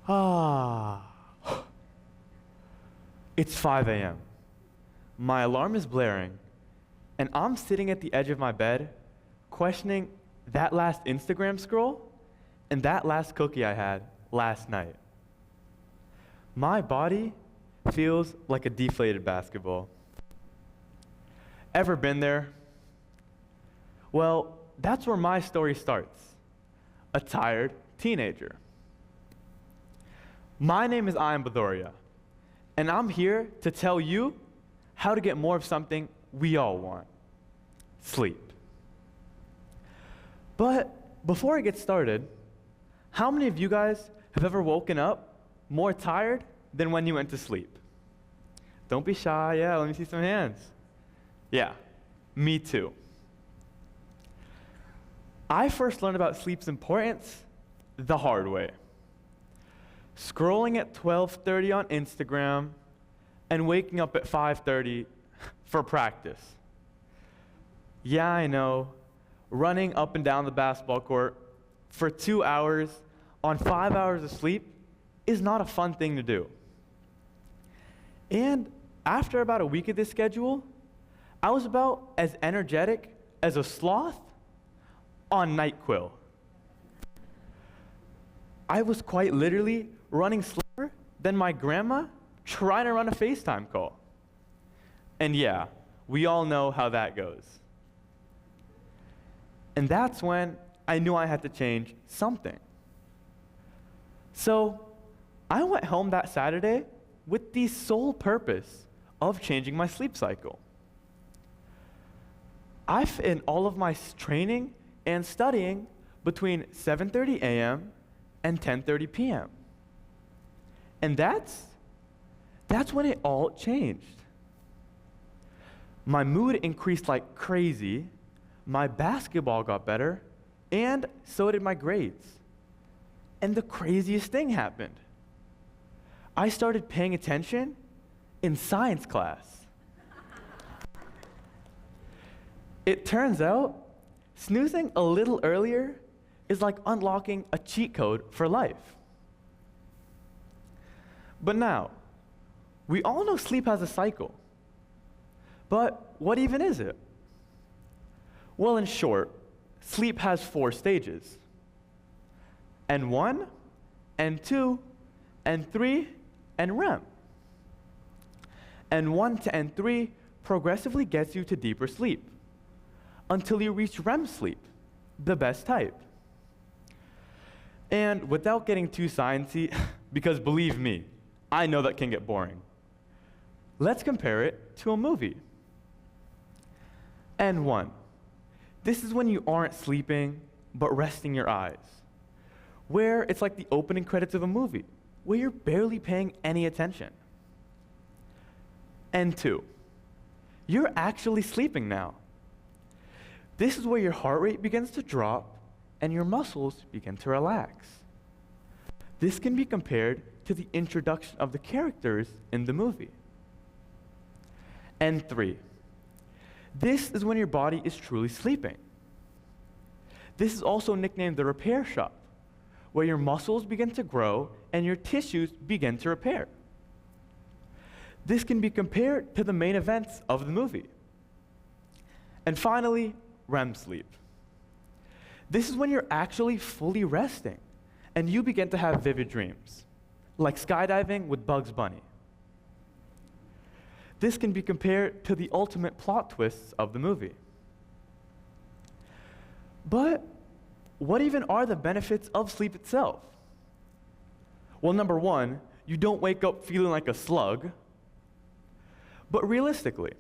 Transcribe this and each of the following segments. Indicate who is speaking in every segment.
Speaker 1: Ah. It's 5 a.m. My alarm is blaring, and I'm sitting at the edge of my bed, questioning that last Instagram scroll and that last cookie I had last night. My body feels like a deflated basketball. Ever been there? Well, that's where my story starts. A tired teenager. My name is Ayaan Bhadouria, and I'm here to tell you how to get more of something we all want: sleep. But before I get started, how many of you guys have ever woken up more tired than when you went to sleep? Don't be shy. Yeah, let me see some hands. Yeah, me too. I first learned about sleep's importance the hard way. Scrolling at 12:30 on Instagram and waking up at 5:30 for practice. Yeah, I know. Running up and down the basketball court for 2 hours on 5 hours of sleep is not a fun thing to do. And after about a week of this schedule, I was about as energetic as a sloth on NyQuil. I was quite literally running slower than my grandma trying to run a FaceTime call. And yeah, we all know how that goes. And that's when I knew I had to change something. So I went home that Saturday with the sole purpose of changing my sleep cycle. I fit in all of my training and studying between 7:30 a.m. and 10:30 p.m. And that's when it all changed. My mood increased like crazy, my basketball got better, and so did my grades. And the craziest thing happened. I started paying attention in science class. It turns out, snoozing a little earlier is like unlocking a cheat code for life. But now, we all know sleep has a cycle. But what even is it? Well, in short, sleep has 4 stages. N1, N2, N3, and REM. N1 to N3 progressively gets you to deeper sleep until you reach REM sleep, the best type. And without getting too sciencey, because believe me, I know that can get boring, let's compare it to a movie. N1. This is when you aren't sleeping, but resting your eyes, where it's like the opening credits of a movie, where you're barely paying any attention. N2. You're actually sleeping now. This is where your heart rate begins to drop and your muscles begin to relax. This can be compared to the introduction of the characters in the movie. N3. This is when your body is truly sleeping. This is also nicknamed the repair shop, where your muscles begin to grow and your tissues begin to repair. This can be compared to the main events of the movie. And finally, REM sleep. This is when you're actually fully resting and you begin to have vivid dreams, like skydiving with Bugs Bunny. This can be compared to the ultimate plot twists of the movie. But what even are the benefits of sleep itself? Well, number 1, you don't wake up feeling like a slug. But realistically,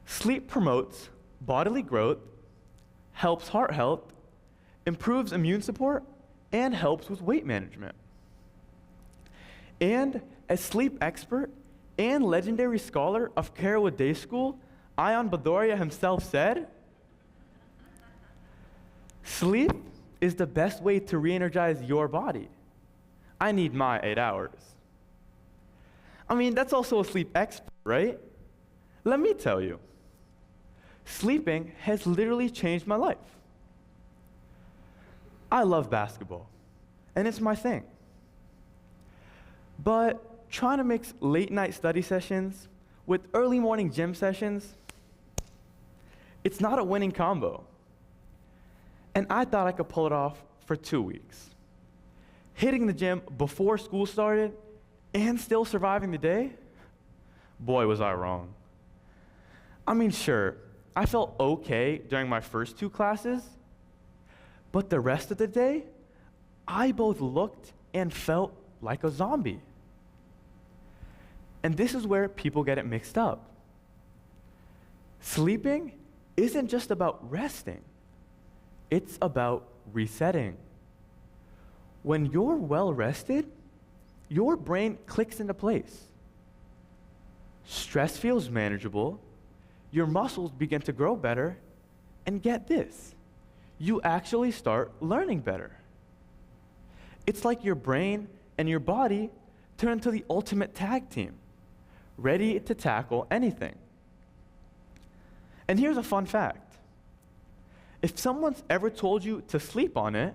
Speaker 1: sleep promotes bodily growth, helps heart health, improves immune support, and helps with weight management. And as sleep expert and legendary scholar of Carrollwood Day School, Ayaan Bhadouria himself said, "Sleep is the best way to re-energize your body. I need my 8 hours." I mean, that's also a sleep expert, right? Let me tell you, sleeping has literally changed my life. I love basketball, and it's my thing. But trying to mix late night study sessions with early morning gym sessions, it's not a winning combo. And I thought I could pull it off for 2 weeks. Hitting the gym before school started and still surviving the day? Boy, was I wrong. I mean, sure, I felt okay during my first 2 classes, but the rest of the day, I both looked and felt like a zombie. And this is where people get it mixed up. Sleeping isn't just about resting. It's about resetting. When you're well rested, your brain clicks into place. Stress feels manageable, your muscles begin to grow better, and get this, you actually start learning better. It's like your brain and your body turn into the ultimate tag team, ready to tackle anything. And here's a fun fact. If someone's ever told you to sleep on it,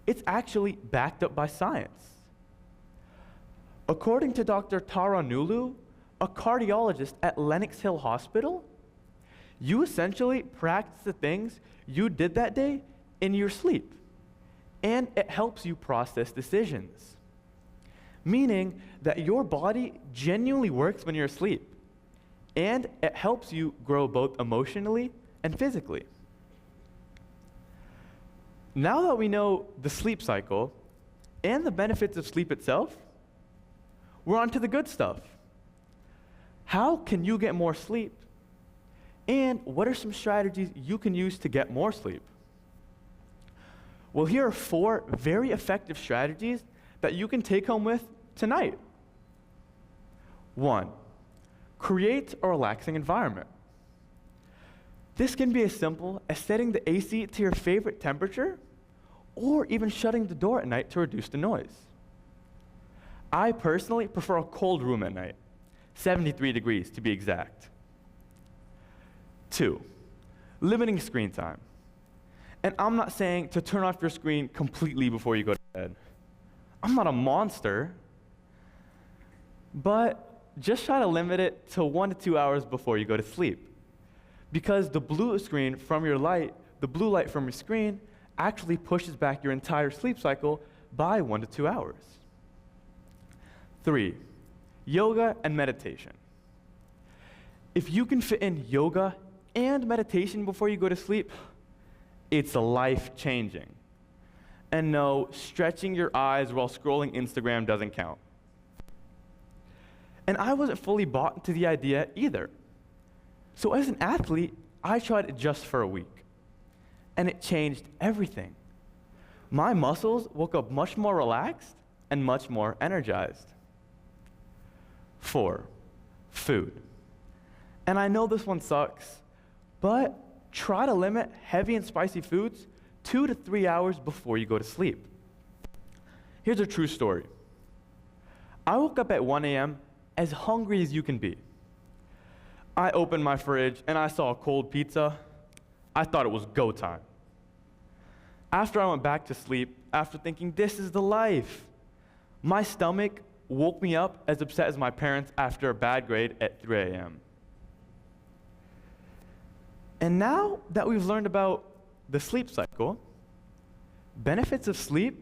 Speaker 1: it's actually backed up by science. According to Dr. Tara Nulu, a cardiologist at Lenox Hill Hospital, you essentially practice the things you did that day in your sleep, and it helps you process decisions. Meaning that your body genuinely works when you're asleep, and it helps you grow both emotionally and physically. Now that we know the sleep cycle and the benefits of sleep itself, we're on to the good stuff. How can you get more sleep? And what are some strategies you can use to get more sleep? Well, here are 4 very effective strategies that you can take home with tonight. 1, create a relaxing environment. This can be as simple as setting the AC to your favorite temperature, or even shutting the door at night to reduce the noise. I personally prefer a cold room at night, 73 degrees to be exact. 2, limiting screen time. And I'm not saying to turn off your screen completely before you go to bed. I'm not a monster, but just try to limit it to 1 to 2 hours before you go to sleep. Because the blue screen from your light, the blue light from your screen, actually pushes back your entire sleep cycle by 1 to 2 hours. 3, yoga and meditation. If you can fit in yoga and meditation before you go to sleep, it's life-changing. And no, stretching your eyes while scrolling Instagram doesn't count. And I wasn't fully bought into the idea either. So as an athlete, I tried it just for a week. And it changed everything. My muscles woke up much more relaxed and much more energized. 4, food. And I know this one sucks, but try to limit heavy and spicy foods 2 to 3 hours before you go to sleep. Here's a true story. I woke up at 1 a.m. as hungry as you can be. I opened my fridge and I saw a cold pizza. I thought it was go time. After I went back to sleep, after thinking this is the life, my stomach woke me up as upset as my parents after a bad grade at 3 a.m. And now that we've learned about the sleep cycle, benefits of sleep,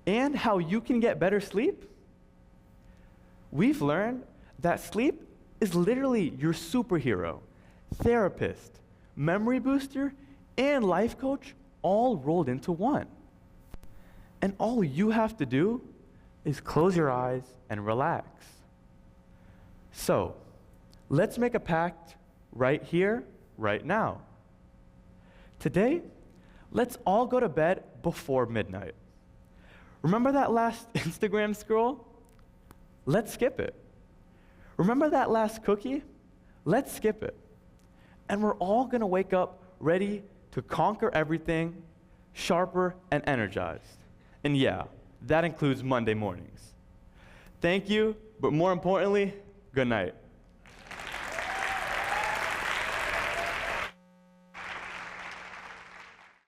Speaker 1: and how you can get better sleep, we've learned that sleep is literally your superhero, therapist, memory booster, and life coach all rolled into one. And all you have to do is close your eyes and relax. So, let's make a pact right here, right now. Today, let's all go to bed before midnight. Remember that last Instagram scroll? Let's skip it. Remember that last cookie? Let's skip it. And we're all gonna wake up ready to conquer everything, sharper and energized. And yeah, that includes Monday mornings. Thank you, but more importantly, good night.